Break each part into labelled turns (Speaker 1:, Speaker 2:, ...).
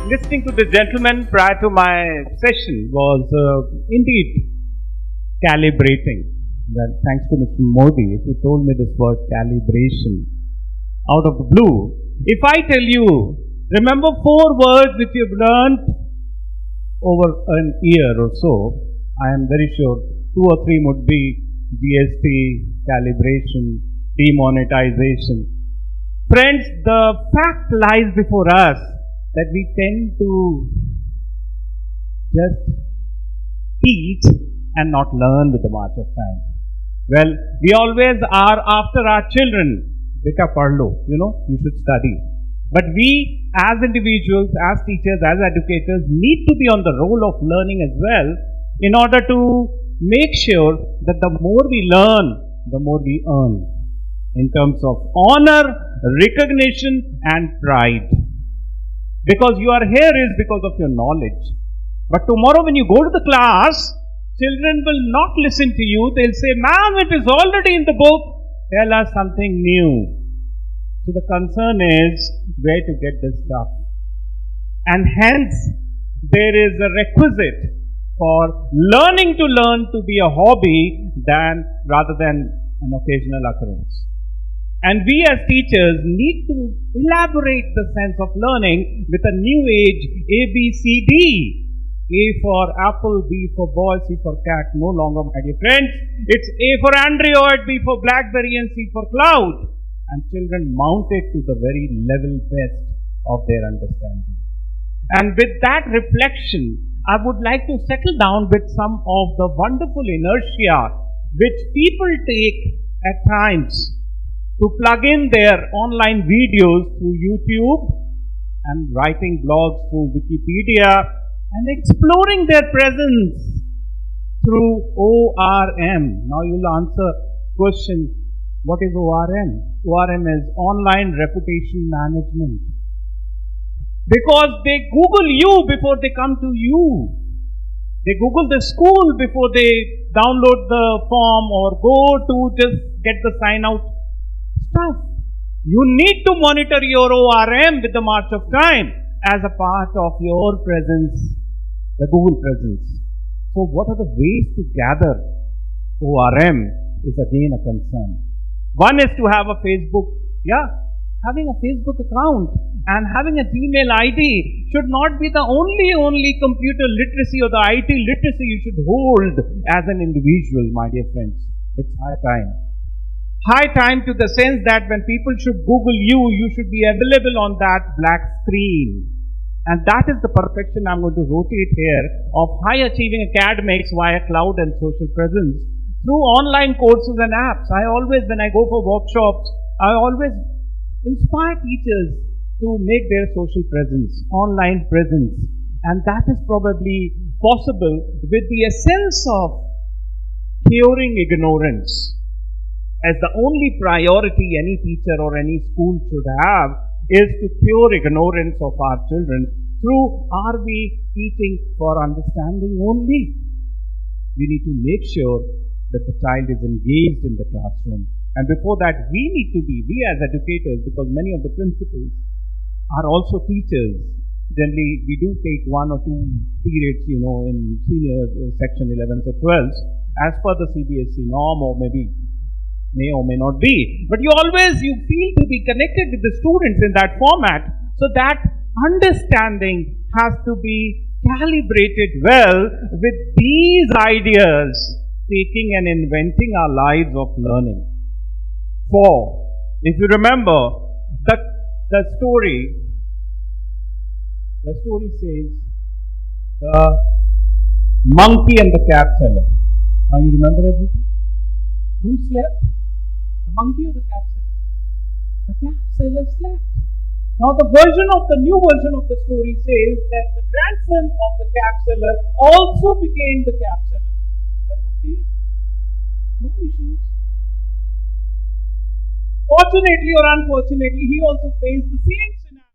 Speaker 1: listening to the gentleman prior to my session was indeed calibrating. Well, thanks to Mr. Modi who told me this word calibration out of the blue. If I tell you, remember 4 words which you've learned over an year or so, I am very sure 2 or 3 would be GST, calibration, demonetization. Friends, the fact lies before us that we tend to just teach and not learn with the march of time. Well, we always are after our children. Beta parlo, you should study. But we as individuals, as teachers, as educators need to be on the role of learning as well in order to make sure that the more we learn, the more we earn in terms of honor, recognition and pride. Because you are here is because of your knowledge. But tomorrow when you go to the class, children will not listen to you. They'll say, "Ma'am, it is already in the book. Tell us something new." So the concern is where to get this stuff. And hence, there is a requisite for learning to learn to be a hobby rather than an occasional occurrence. And we as teachers need to elaborate the sense of learning with a new age ABCD. A for apple, B for ball, C for cat. No longer, my dear friends. It's A for Android, B for Blackberry and C for cloud. And children mount it to the very level best of their understanding. And with that reflection, I would like to settle down with some of the wonderful inertia which people take at times to plug in their online videos through YouTube and writing blogs through Wikipedia and exploring their presence through ORM. Now you'll answer question, what is ORM? ORM is Online Reputation Management. Because they Google you before they come to you. They Google the school before they download the form or go to just get the sign out stuff. You need to monitor your ORM with the march of time as a part of your presence, the Google presence. So what are the ways to gather ORM is again a concern. One is to have a Facebook, having a Facebook account and having a Gmail ID should not be the only computer literacy or the IT literacy you should hold as an individual, my dear friends. It's high time. High time to the sense that when people should Google you, you should be available on that black screen. And that is the perfection I'm going to rotate here of high achieving academics via cloud and social presence through online courses and apps. When I go for workshops, I always inspire teachers to make their social presence, online presence. And that is probably possible with the essence of curing ignorance. As the only priority any teacher or any school should have is to cure ignorance of our children through are we teaching for understanding only? We need to make sure that the child is engaged in the classroom. And before that, we as educators, because many of the principals are also teachers. Generally, we do take 1 or 2 periods, in senior section 11th or 12th, as per the CBSE norm, or maybe may or may not be. But you feel to be connected with the students in that format. So that understanding has to be calibrated well with these ideas, taking and inventing our lives of learning. For, if you remember, the story says the monkey and the cap seller. Now you remember everything? Who slept? The monkey or the cap seller? The cap seller slept. Now the new version of the story says that the grandson of the cap seller also became the cap seller. Well, okay. No issues. Fortunately or unfortunately, he also faced the same scenario.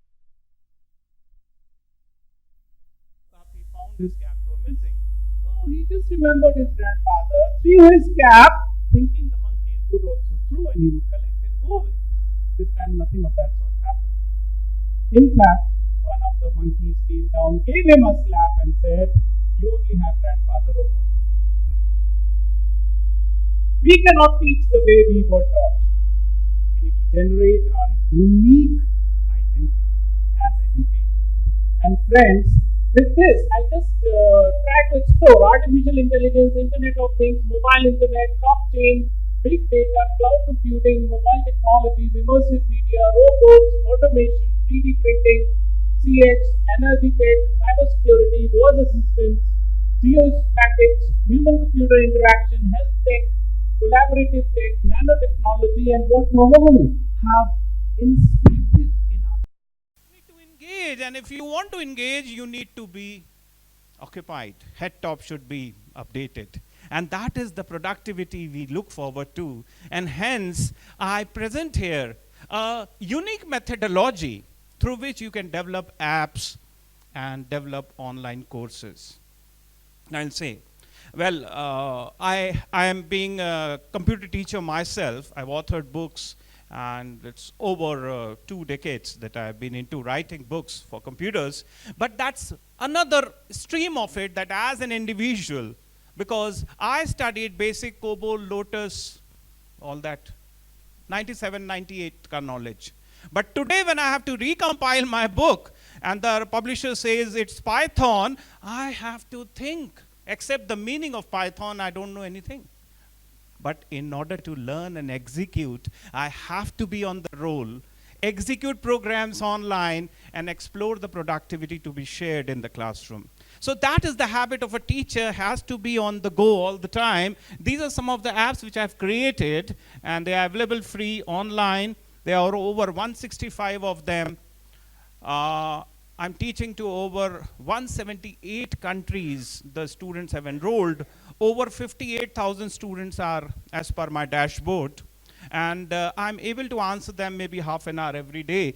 Speaker 1: He found his cap missing. So he just remembered his grandfather, threw his cap, thinking the monkeys would also throw and he would collect and go away. This time nothing of that sort happened. In fact, one of the monkeys came down, gave him a slap and said, "You only have grandfather or what?" We cannot teach the way we were taught. We need to generate our unique identity as educators. And friends, with this, I'll just try to explore artificial intelligence, Internet of Things, mobile internet, blockchain, big data, cloud computing, mobile technologies, immersive media, robots, automation, 3D printing, CX, energy tech, cybersecurity, voice assistance, geospatics, human-computer interaction, health tech, collaborative tech, nanotechnology, and what all have inspected in our lives. You need to engage, and if you want to engage, you need to be occupied. Head top should be updated. And that is the productivity we look forward to. And hence, I present here a unique methodology through which you can develop apps and develop online courses. I'll say, well, I am being a computer teacher myself. I've authored books, and it's over 2 decades that I've been into writing books for computers. But that's another stream of it, that as an individual, because I studied basic COBOL, Lotus, all that, 97, 98 ka knowledge. But today when I have to recompile my book and the publisher says it's Python, I have to think. Except the meaning of Python, I don't know anything. But in order to learn and execute, I have to be on the roll, execute programs online, and explore the productivity to be shared in the classroom. So that is the habit of a teacher, has to be on the go all the time. These are some of the apps which I've created, and they are available free online. There are over 165 of them. I'm teaching to over 178 countries. The students have enrolled. Over 58,000 students are as per my dashboard. And I'm able to answer them maybe half an hour every day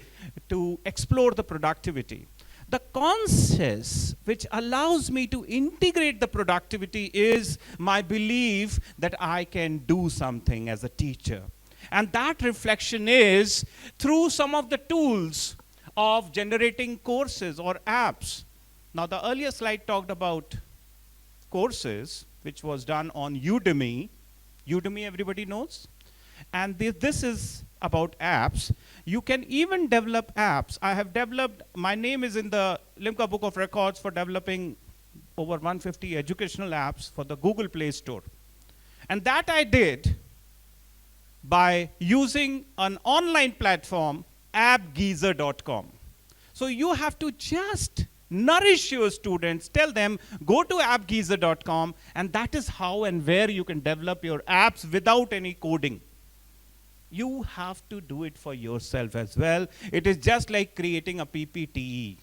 Speaker 1: to explore the productivity. The consensus which allows me to integrate the productivity is my belief that I can do something as a teacher. And that reflection is through some of the tools of generating courses or apps. Now, the earlier slide talked about courses, which was done on Udemy. Udemy, everybody knows. And this is about apps. You can even develop apps. I have developed, my name is in the Limca Book of Records for developing over 150 educational apps for the Google Play Store. And that I did by using an online platform, appgeezer.com. So you have to just nourish your students, tell them, go to appgeezer.com, and that is how and where you can develop your apps without any coding. You have to do it for yourself as well. It is just like creating a PPTE.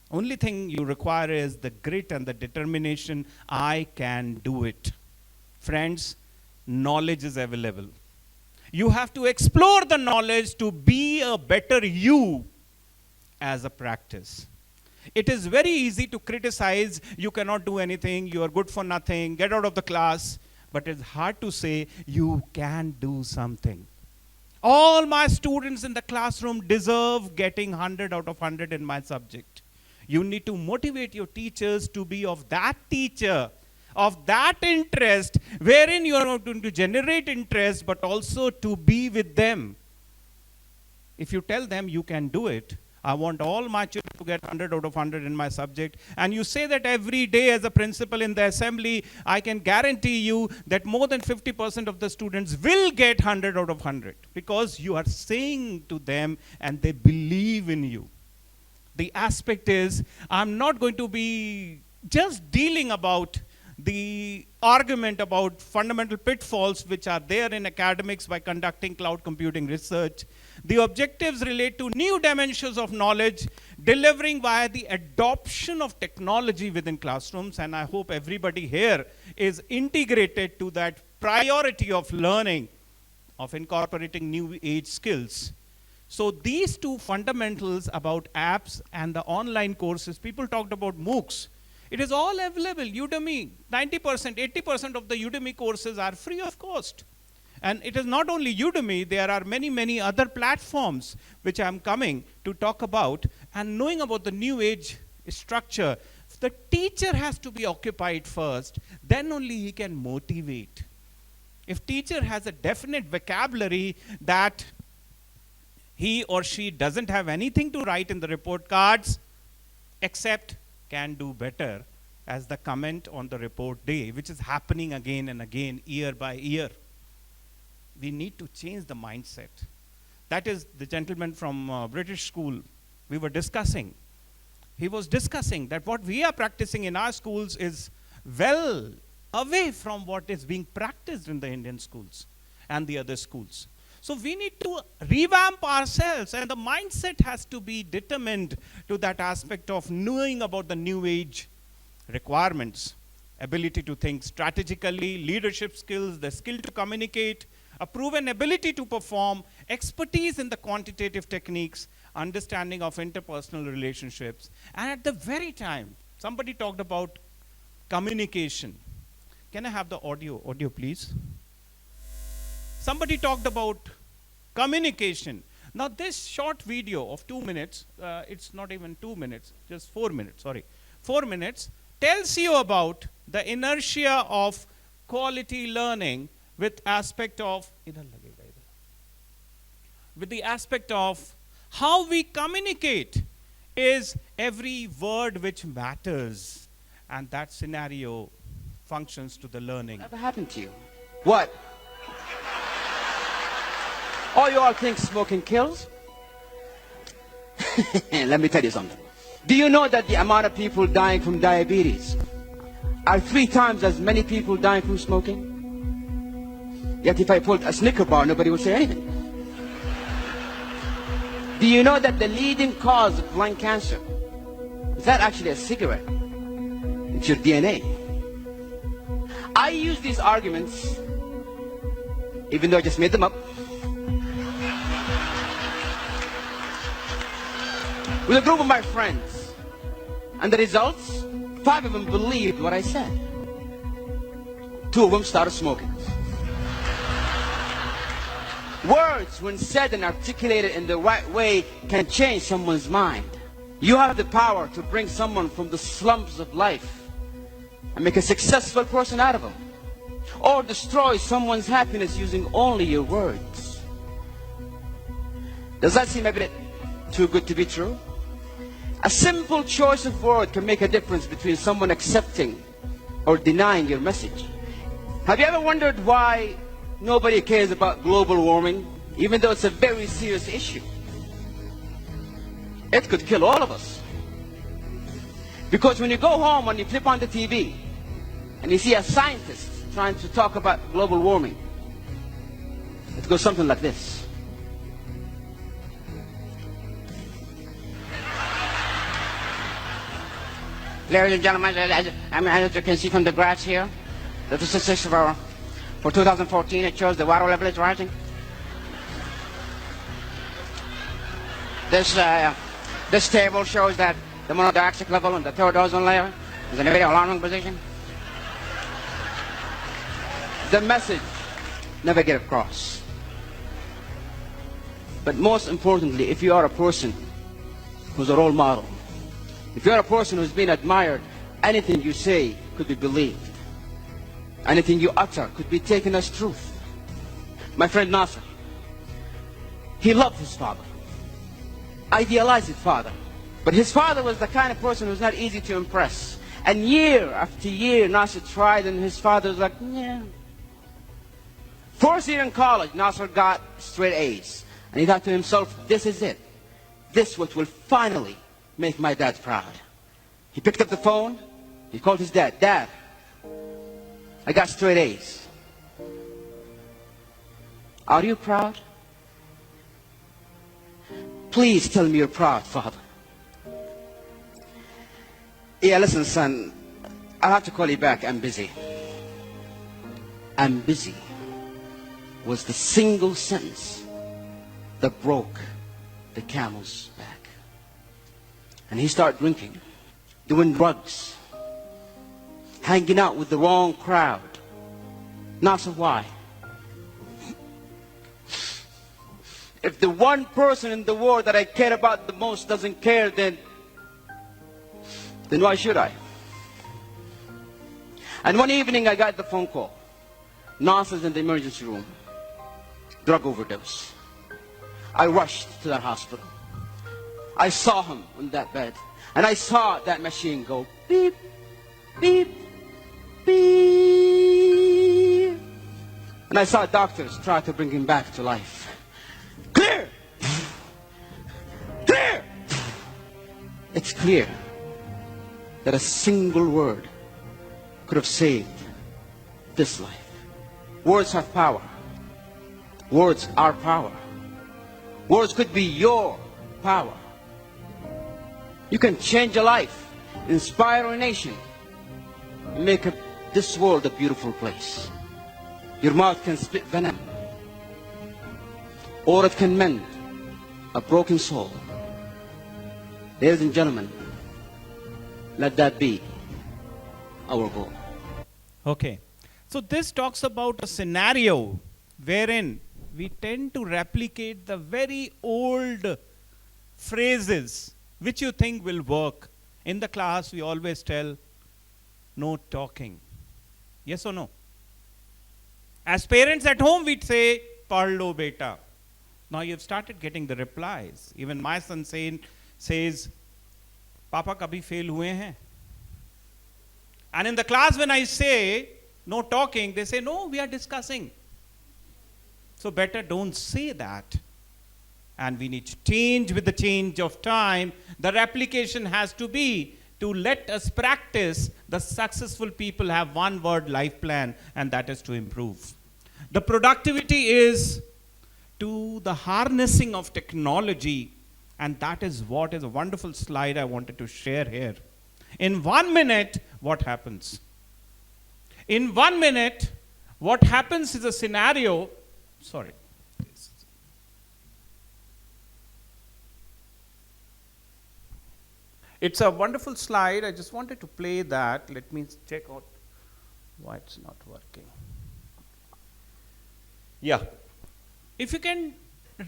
Speaker 1: Only thing you require is the grit and the determination. I can do it. Friends, knowledge is available. You have to explore the knowledge to be a better you as a practice. It is very easy to criticize, you cannot do anything, you are good for nothing, get out of the class. But it's hard to say, you can do something. All my students in the classroom deserve getting 100 out of 100 in my subject. You need to motivate your teachers to be of that teacher, of that interest, wherein you are not going to generate interest, but also to be with them. If you tell them you can do it, I want all my children to get 100 out of 100 in my subject, and you say that every day as a principal in the assembly, I can guarantee you that more than 50% of the students will get 100 out of 100, because you are saying to them and they believe in you. The aspect is, I'm not going to be just dealing about the argument about fundamental pitfalls which are there in academics by conducting cloud computing research. The objectives relate to new dimensions of knowledge, delivering via the adoption of technology within classrooms, and I hope everybody here is integrated to that priority of learning, of incorporating new age skills. So these two fundamentals about apps and the online courses, people talked about MOOCs. It is all available. Udemy, 90%, 80% of the Udemy courses are free of cost. And it is not only Udemy, there are many, many other platforms which I'm coming to talk about. And knowing about the new age structure, the teacher has to be occupied first, then only he can motivate. If teacher has a definite vocabulary that he or she doesn't have anything to write in the report cards, except can do better as the comment on the report day, which is happening again and again, year by year. We need to change the mindset. That is the gentleman from British school we were discussing. He was discussing that what we are practicing in our schools is well away from what is being practiced in the Indian schools and the other schools. So we need to revamp ourselves, and the mindset has to be determined to that aspect of knowing about the new age requirements, ability to think strategically, leadership skills, the skill to communicate, a proven ability to perform, expertise in the quantitative techniques, understanding of interpersonal relationships. And at the very time, somebody talked about communication. Can I have the audio please? Somebody talked about communication. Now this short video of 2 minutes, it's not even 2 minutes, just 4 minutes, 4 minutes, tells you about the inertia of quality learning with the aspect of how we communicate is every word which matters, and that scenario functions to the learning.
Speaker 2: What happened to you? What? Oh, you all think smoking kills? Let me tell you something. Do you know that the amount of people dying from diabetes are 3 times as many people dying from smoking? Yet if I pulled a Snicker bar, nobody would say anything. Do you know that the leading cause of lung cancer is not actually a cigarette? It's your DNA. I use these arguments, even though I just made them up, with a group of my friends. And the results, 5 of them believed what I said. 2 of them started smoking. Words, when said and articulated in the right way, can change someone's mind. You have the power to bring someone from the slums of life and make a successful person out of them, or destroy someone's happiness using only your words. Does that seem a bit too good to be true? A simple choice of word can make a difference between someone accepting or denying your message. Have you ever wondered why nobody cares about global warming, even though it's a very serious issue? It could kill all of us. Because when you go home and you flip on the TV and you see a scientist trying to talk about global warming, it goes something like this. Ladies and gentlemen, as you can see from the graphs here, the statistics for 2014, it shows the water level is rising. This table shows that the monoxide dioxide level in the 3rd ozone layer is in a very alarming position. The message never get across. But most importantly, if you are a person who's a role model, if you're a person who's been admired, anything you say could be believed. Anything you utter could be taken as truth. My friend Nasser, he loved his father, idealized his father. But his father was the kind of person who's not easy to impress. And year after year, Nasser tried, and his father was like, yeah. 4th year in college, Nasser got straight A's. And he thought to himself, this is it. This what will finally make my dad proud. He picked up the phone, he called his dad. Dad, I got straight A's. Are you proud? Please tell me you're proud, Father. Yeah, listen, son, I'll have to call you back. I'm busy. I'm busy was the single sentence that broke the camel's back. And he started drinking, doing drugs, hanging out with the wrong crowd. Not so why? If the one person in the world that I care about the most doesn't care, then why should I? And one evening I got the phone call. Nurses in the emergency room. Drug overdose. I rushed to that hospital. I saw him on that bed. And I saw that machine go beep, beep, beep. And I saw doctors try to bring him back to life. Clear! Clear! It's clear that a single word could have saved this life. Words have power. Words are power. Words could be your power. You can change a life, inspire a nation, make this world a beautiful place. Your mouth can spit venom, or it can mend a broken soul. Ladies and gentlemen, let that be our goal.
Speaker 1: Okay. So this talks about a scenario wherein we tend to replicate the very old phrases which you think will work. In the class, we always tell, no talking. Yes or no? As parents at home, we'd say, Pad lo beta. Now you've started getting the replies. Even my son says, Papa kabhi fail hue hain? And in the class, when I say, no talking, they say, no, we are discussing. So better don't say that. And we need to change with the change of time. The replication has to be to let us practice. The successful people have one word life plan, and that is to improve. The productivity is to the harnessing of technology, and that is what is a wonderful slide I wanted to share here. In 1 minute, what happens? In 1 minute, what happens is a scenario. Sorry. It's a wonderful slide. I just wanted to play that. Let me check out why it's not working. Yeah. If you can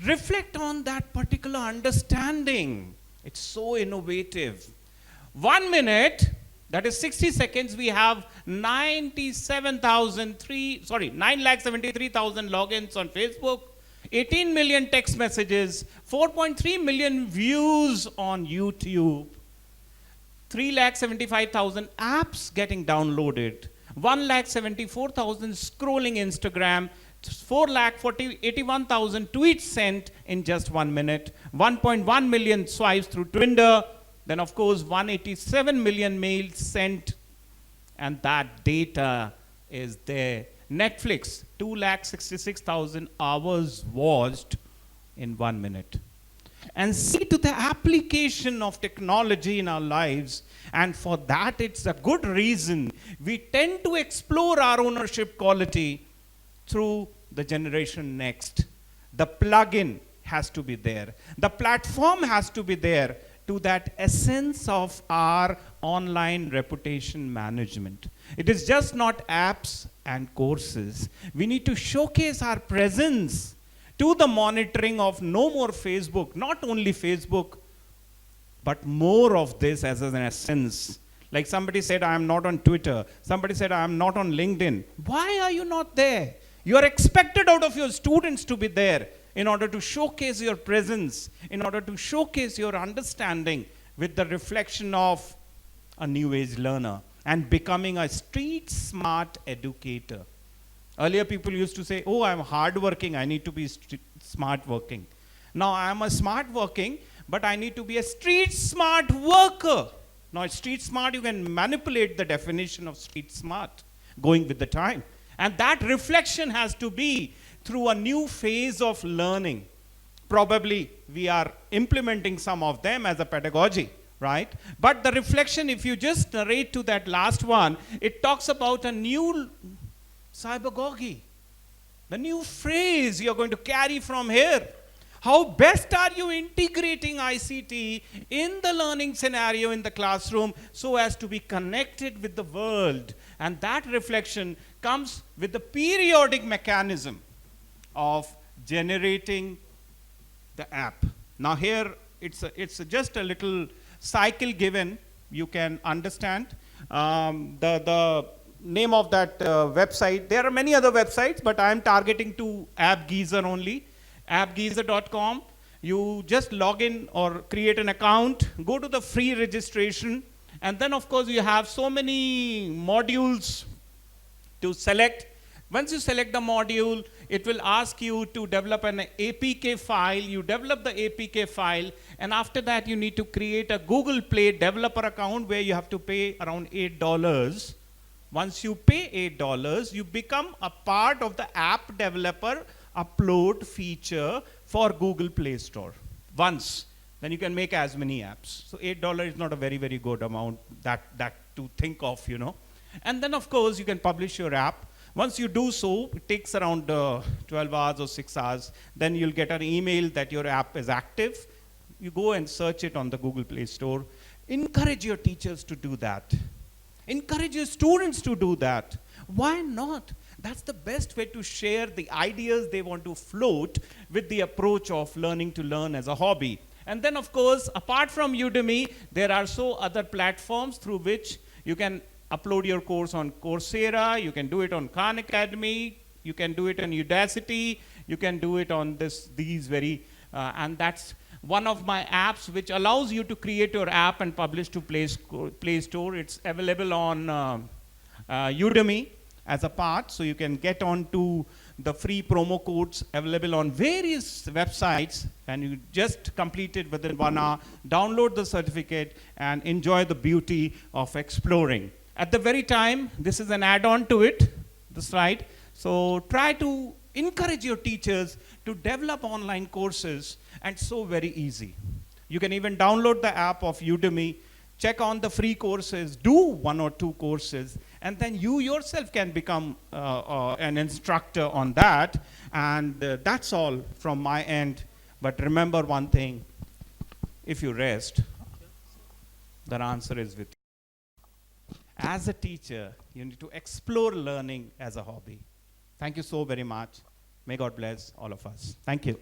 Speaker 1: reflect on that particular understanding, it's so innovative. 1 minute, that is 60 seconds, we have 9,73,000 logins on Facebook, 18 million text messages, 4.3 million views on YouTube, 3,75,000 apps getting downloaded, 1,74,000 scrolling Instagram, 4,81,000 tweets sent in just 1 minute, 1.1 million swipes through Twitter, then of course 187 million mails sent, and that data is there. Netflix, 2,66,000 hours watched in 1 minute. And see to the application of technology in our lives, and for that it's a good reason we tend to explore our ownership quality through the generation next. The plug-in has to be there. The platform has to be there to that essence of our online reputation management. It is just not apps and courses. We need to showcase our presence to the monitoring of no more Facebook, not only Facebook, but more of this as an essence. Like somebody said, I am not on Twitter. Somebody said, I am not on LinkedIn. Why are you not there? You are expected out of your students to be there in order to showcase your presence, in order to showcase your understanding with the reflection of a new age learner and becoming a street smart educator. Earlier people used to say, oh, I'm hardworking, I need to be smart working. Now I'm a smart working, but I need to be a street smart worker. Now street smart, you can manipulate the definition of street smart going with the time. And that reflection has to be through a new phase of learning. Probably we are implementing some of them as a pedagogy, right? But the reflection, if you just narrate to that last one, it talks about a new cybergogy, the new phrase you're going to carry from here. How best are you integrating ICT in the learning scenario in the classroom so as to be connected with the world? And that reflection comes with the periodic mechanism of generating the app. Now here, it's just a little cycle given. You can understand the name of that website. There are many other websites, but I'm targeting to AppGeyser only, appgeyser.com. You just log in or create an account, go to the free registration, and then of course you have so many modules to select. Once you select the module, it will ask you to develop an APK file. You develop the APK file, and after that you need to create a Google Play developer account where you have to pay around $8. Once you pay $8, you become a part of the app developer upload feature for Google Play Store. Once, then you can make as many apps. So $8 is not a very, very good amount that to think of, you know. And then of course you can publish your app. Once you do so, it takes around 12 hours or 6 hours. Then you'll get an email that your app is active. You go and search it on the Google Play Store. Encourage your teachers to do that. Encourage your students to do that. Why not? That's the best way to share the ideas they want to float with the approach of learning to learn as a hobby. And then of course, apart from Udemy, there are so other platforms through which you can upload your course on Coursera, you can do it on Khan Academy, you can do it on Udacity, you can do it on and that's one of my apps which allows you to create your app and publish to Play Store. It's available on Udemy as a part, so you can get on to the free promo codes available on various websites, and you just complete it within 1 hour, download the certificate, and enjoy the beauty of exploring. At the very time, this is an add-on to it, the slide. So try to encourage your teachers to develop online courses, and so very easy. You can even download the app of Udemy, check on the free courses, do 1 or 2 courses, and then you yourself can become an instructor on that. And that's all from my end. But remember one thing, if you rest, the answer is with you. As a teacher, you need to explore learning as a hobby. Thank you so very much. May God bless all of us. Thank you.